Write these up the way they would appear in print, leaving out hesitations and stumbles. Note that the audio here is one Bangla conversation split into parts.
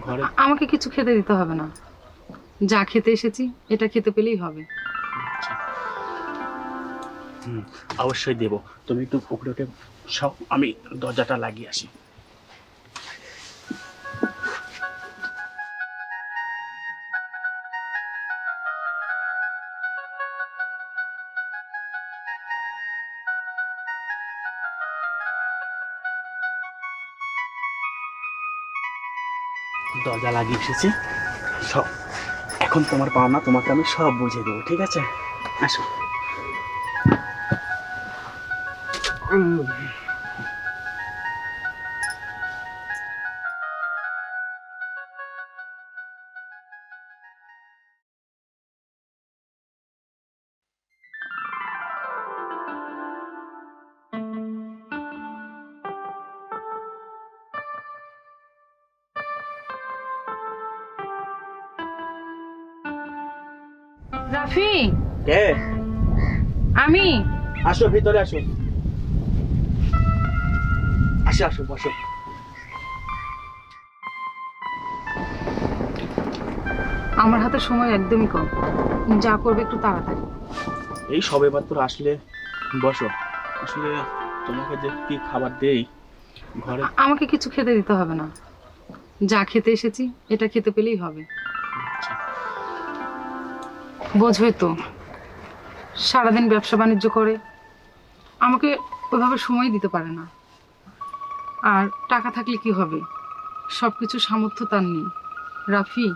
ঘরে। আমাকে কিছু খেতে দিতে হবে না, যা খেতে এসেছি এটা খেতে পেলেই হবে। আচ্ছা। অবশ্যই দেবো। তুমি একটু উপরে উঠে সব, আমি দরজাটা লাগিয়ে আসি। দরজা লাগিয়ে এসেছি সব। এখন তোমার পাওনা তোমাকে আমি সব বুঝিয়ে দেবো, ঠিক আছে? আসো। রাফি, কে? আমি। আসো, ভিতরে আসো। আসো আসো, বসো। আমার হাতে সময় একদমই কম, যা করবে একটু তাড়াতাড়ি। এই সবে মাত্র আসলে, বসো। আসলে তোমাকে যে কি খাবার দেই ঘরে। আমাকে কিছু খেতে দিতে হবে না, যা খেতে এসেছি এটা খেতে পেলেই হবে। আচ্ছা। বোঝোই তো, সারাদিন ব্যবসা বাণিজ্য করে আমাকে ওইভাবে সময় দিতে পারে না। আর টাকা থাকলে কি হবে, সব কিছু সামর্থ্য তার নেই। রাফি,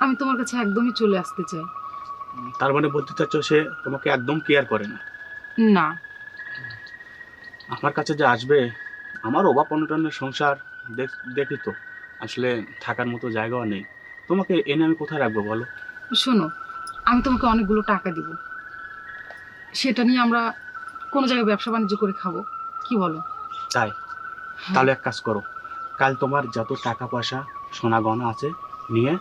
আমি তোমার কাছে একদমই চলে আসতে চাই। তার মানে বলতে চাচ্ছ সে তোমাকে একদম কেয়ার করে না? না। আমার কাছে যে আসবে, আমার অভাব অনটনের সংসার দেখি তো, আসলে থাকার মতো জায়গাও নেই। তোমাকে এনে আমি কোথায় রাখবো বলো? শোনো, আমি তোমাকে অনেকগুলো টাকা দিব, সেটা নিয়ে আমরা কোনো জায়গায় ব্যবসা বাণিজ্য করে খাবো, কি বলো? তাই? হ্যাঁ। তাহলে এক কাজ করো, কাল তোমার যত টাকা পয়সা সোনা গয়না আছে নিয়ে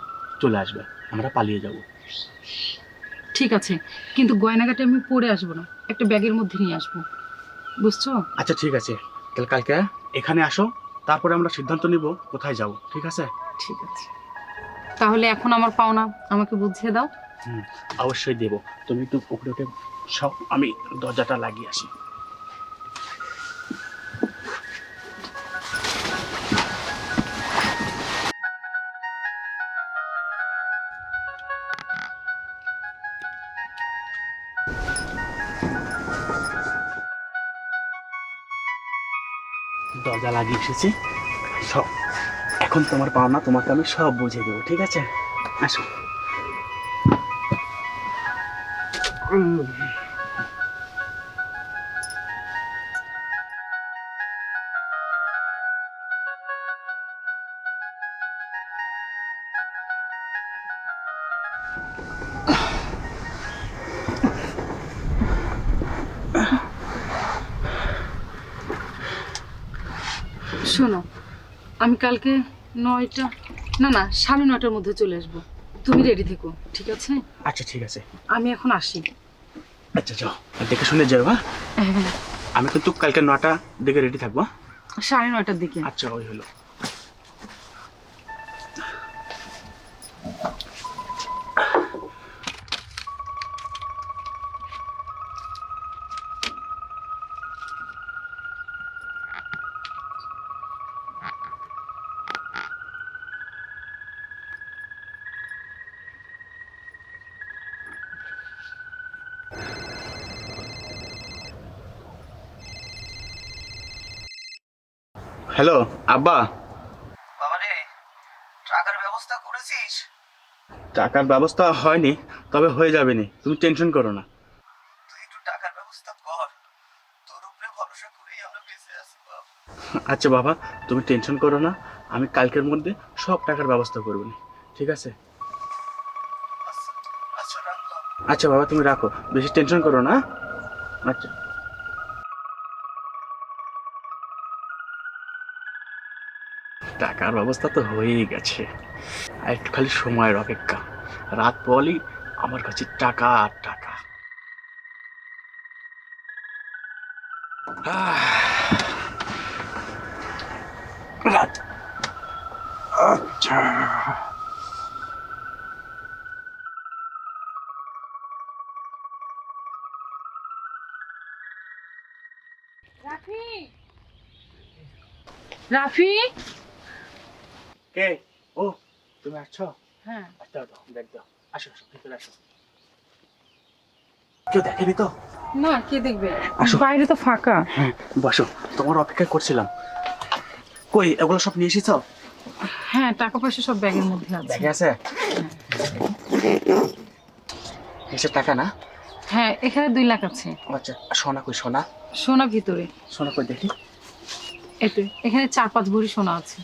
চলে আসবে, আমরা পালিয়ে যাব। ঠিক আছে, কিন্তু গয়নাগাটি আমি পরে আসবো না, একটা ব্যাগের মধ্যে নিয়ে আসবো, বুঝছো? আচ্ছা ঠিক আছে, তাহলে কালকে এখানে আসো, তারপরে আমরা সিদ্ধান্ত নিব কোথায় যাব, ঠিক আছে? ঠিক আছে, তাহলে এখন আমার পাওনা আমাকে বুঝিয়ে দাও। হুম, অবশ্যই দেব। তুমি একটু উপরে উঠে সব, আমি দরজাটা লাগিয়ে আসি। দরজা লাগিয়ে এসেছি সব। এখন তোমার পাওনা তোমাকে আমি সব বুঝিয়ে দেবো, ঠিক আছে? আসো। শোনো, আমি কালকে 9টা, না না 9:30টার মধ্যে চলে আসবো, তুমি রেডি থেকো, ঠিক আছে? আচ্ছা ঠিক আছে। আমি এখন আসি। আচ্ছা যাও, আর দেখে শুনে যাও, হ্যাঁ? হ্যাঁ, আমি কিন্তু কালকে 9টা দিকে রেডি থাকবো, হ্যাঁ? 9:30টার দিকে। আচ্ছা, ওই হলো। হ্যালো আব্বা। বাবারে, টাকার ব্যবস্থা করেছিস? টাকার ব্যবস্থা হয়নি, তবে হয়ে যাবে নি, তুমি টেনশন করো না। তুই একটু টাকার ব্যবস্থা কর, তোর উপরে ভরসা করেই আমরা বেঁচে আছি বাপ। আচ্ছা বাবা, তুমি টেনশন করো না, আমি কালকের মধ্যে সব টাকার ব্যবস্থা করবো নি, ঠিক আছে? আচ্ছা, আচ্ছা রাখলাম। আচ্ছা বাবা, তুমি রাখো, বেশি টেনশন করো না, হ্যাঁ? আচ্ছা। টাকার ব্যবস্থা তো হয়েই গেছে, আর একটু খালি সময়ের অপেক্ষা। রাত পড়লেই আমার কাছে টাকা আর টাকা। রাত রাফি, রাফি। কে? ও, তুমি আসছো? হ্যাঁ। দাও দাও, ব্যাগ দাও। আসো আসো, ভিতরে আসো। কেউ দেখেনি তো? না, কে দেখবে? আসো। বাইরে তো ফাঁকা। হ্যাঁ, বসো, তোমার অপেক্ষা করছিলাম। কই এগুলো সব নিয়ে এসেছো? হ্যাঁ, টাকা পয়সা সব ব্যাগের মধ্যে আছে। ব্যাগে আছে? এসে টাকা না? হ্যাঁ, এখানে 2 লাখ আছে। আচ্ছা, সোনা কই সোনা? সোনা ভিতরে। সোনা কই দেখি। এতে এখানে 4-5 ভরি সোনা আছে।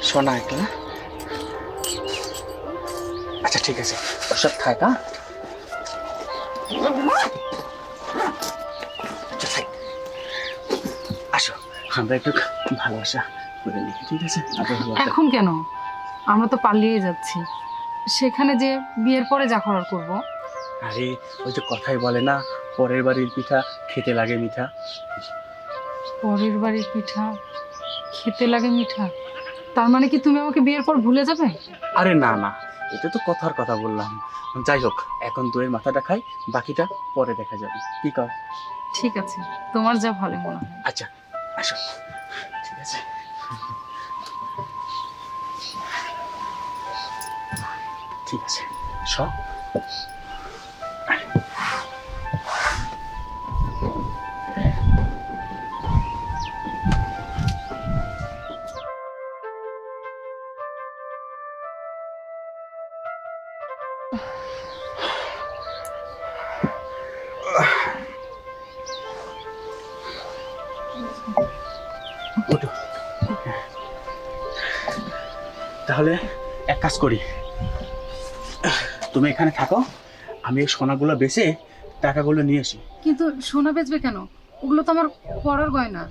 সোনা একটা না? আচ্ছা ঠিক আছে, ওসব থাক। হ্যাঁ আচ্ছা থাক। আসো, আমরা একটু ভালোবাসা করে নিই, ঠিক আছে? এখন কেন? আমরা তো পালিয়ে যাচ্ছি। সেখানে যে বিয়ের পরে যা করার করব। আরে ওই যে কথাই বলে না, পরের বাড়ির পিঠা খেতে লাগে মিঠা। পরের বাড়ির পিঠা খেতে লাগে মিঠা? তার মানে কি তুমি আমাকে বিয়ের পর ভুলে যাবে? আরে না না, এটা তো কথার কথা বললাম। যাই হোক, এখন দইয়ের মাথাটা খাই, বাকিটা পরে দেখা যাবে, কি কর? ঠিক আছে, তোমার যা ভালো মনে হয়। আচ্ছা আসো, ঠিক আছে। ঠিক আছে, সব ওঠো। তাহলে এক কাজ করি, তুমি এখানে থাকো, আমি এই সোনাগুলো বেচে টাকাগুলো নিয়ে আসি। কিন্তু সোনা বেচবে কেন? ওগুলো তো আমার পরার গয়না।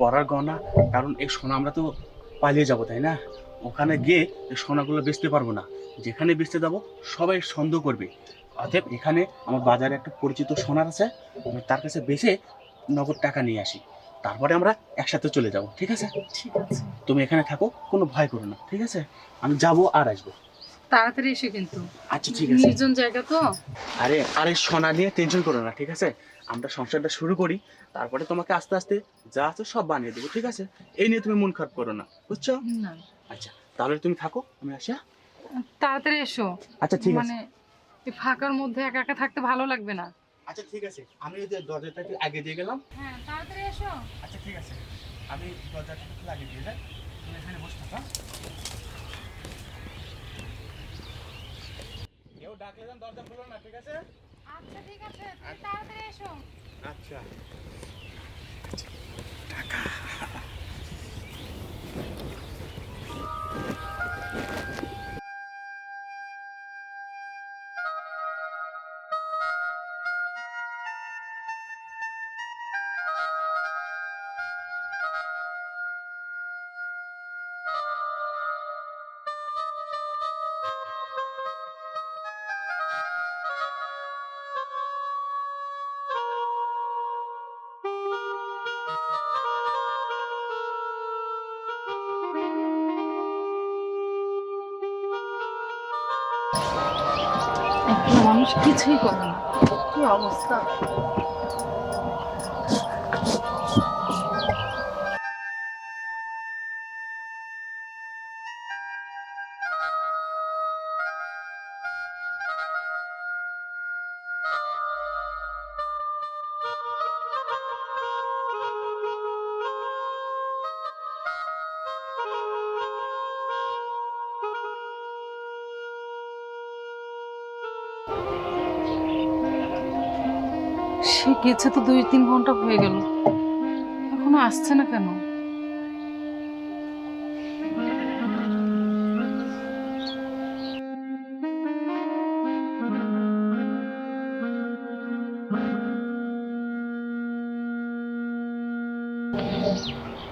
পরার গহনা? কারণ এই সোনা আমরা তো পালিয়ে যাবো, তাই না? ওখানে গিয়ে এই সোনাগুলো বেচতে পারবো না। যেখানে বেচতে যাবো সবাই সন্দেহ করবে। অতএব এখানে আমার বাজারে একটা পরিচিত সোনার আছে, আমি তার কাছে বেচে নগদ টাকা নিয়ে আসি, তারপরে আমরা একসাথে চলে যাব, ঠিক আছে? ঠিক আছে। তুমি এখানে থাকো, কোনো ভয় করো না, ঠিক আছে? আমি যাবো আর আসবো। তাড়াতাড়ি এসে কিন্তু। আচ্ছা ঠিক আছে। নির্জন জায়গা তো। আরে আরে সোনা নিয়ে টেনশন করো না, ঠিক আছে? আমরা সংসারটা শুরু করি, তারপরে তোমাকে আস্তে আস্তে যা আছে সব বানিয়ে দেবো, ঠিক আছে? এই নিয়ে তুমি মন খারাপ করো না, বুঝছো? না। আচ্ছা তাহলে তুমি থাকো, আমি আসি। তাড়াতাড়ি এসো। আচ্ছা ঠিক আছে। মানে এই ফাঁকার মধ্যে একা একা থাকতে ভালো লাগবে না। আচ্ছা ঠিক আছে, আমি ওই যে দরজাটা একটু আগে দিয়ে গেলাম। হ্যাঁ, তাড়াতাড়ি এসো। আচ্ছা ঠিক আছে, আমি দরজাটা একটু আগে দিয়ে যাই, তুমি এখানে বসে থাকো। কেউ ডাকলে যেন দরজা খুলো না, ঠিক আছে? আচ্ছা ঠিক আছে, তুমি তাড়াতাড়ি এসো। আচ্ছা। একটা মানুষ কিছুই করে না। কি অবস্থা! সে গেছে তো 2-3 ঘন্টা হয়ে গেল, এখনো আসছে না কেন?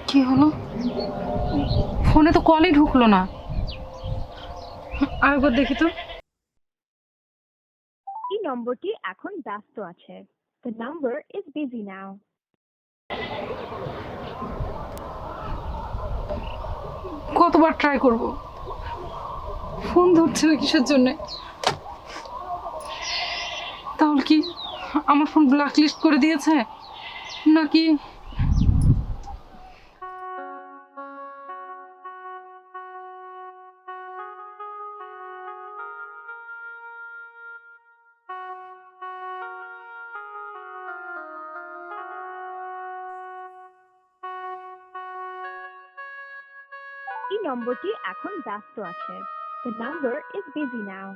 কি হলো? ফোনে তো কলই ঢুকলো না। আরেকবার দেখি তো। এই নম্বরটি এখন ব্যস্ত আছে। The number is busy now. কতবার ট্রাই করব, ফোন ধরছে না কিসের জন্যে? তাহলে কি আমার ফোন ব্ল্যাক লিস্ট করে দিয়েছে নাকি? এই নম্বরটি এখন ব্যস্ত আছে। The number is busy now.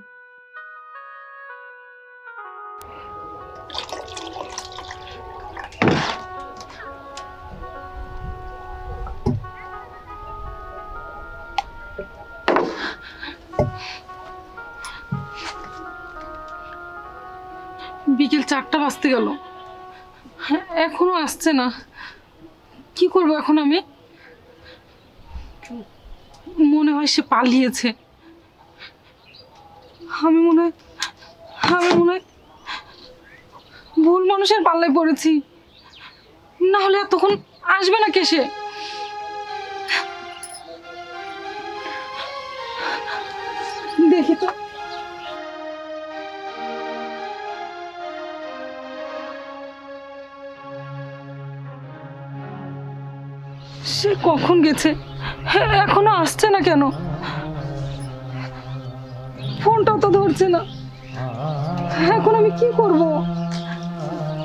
বিকেল 4টা বাজতে গেল, এখনো আসছে না। কি করব এখন আমি? মনে হয় সে পালিয়েছে। আমি মনে হয় ভুল মানুষের পাল্লায় পড়েছি, না হলে এতক্ষণ আসবে না কে সে? দেখি তো। সে কখন গেছে, এখনো আসছে না কেন? ফোনটাও তো ধরছে না। এখন আমি কি করব?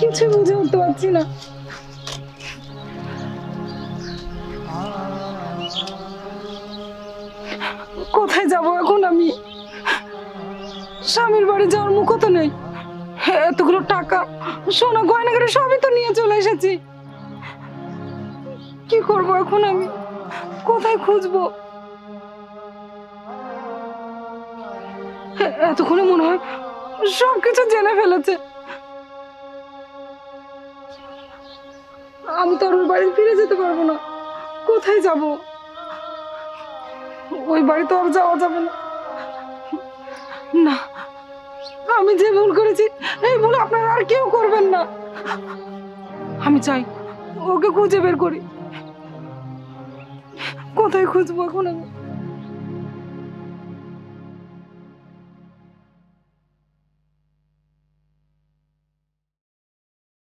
কিছু বুঝে উঠতে পারছি না। কোথায় যাব এখন আমি? স্বামীর বাড়ি যাওয়ার মুখও তো নেই। এতগুলো টাকা, সোনা গয়নাগাড়ি সবই তো নিয়ে চলে এসেছি। কি করব এখন আমি? কোথায় খুঁজবো? এতক্ষণে মনে হয় সবকিছু জেনে ফেলেছে। আমি তো আর ওই বাড়ি ফিরে যেতে পারবো না। কোথায় যাব? ওই বাড়ি তো আর যাওয়া যাবে না। না, আমি যে ভুল করেছি এই ভুল আপনারা আর কেউ করবেন না। আমি চাই ওকে খুঁজে বের করি। কোথায় খুঁজবো এখন আমি?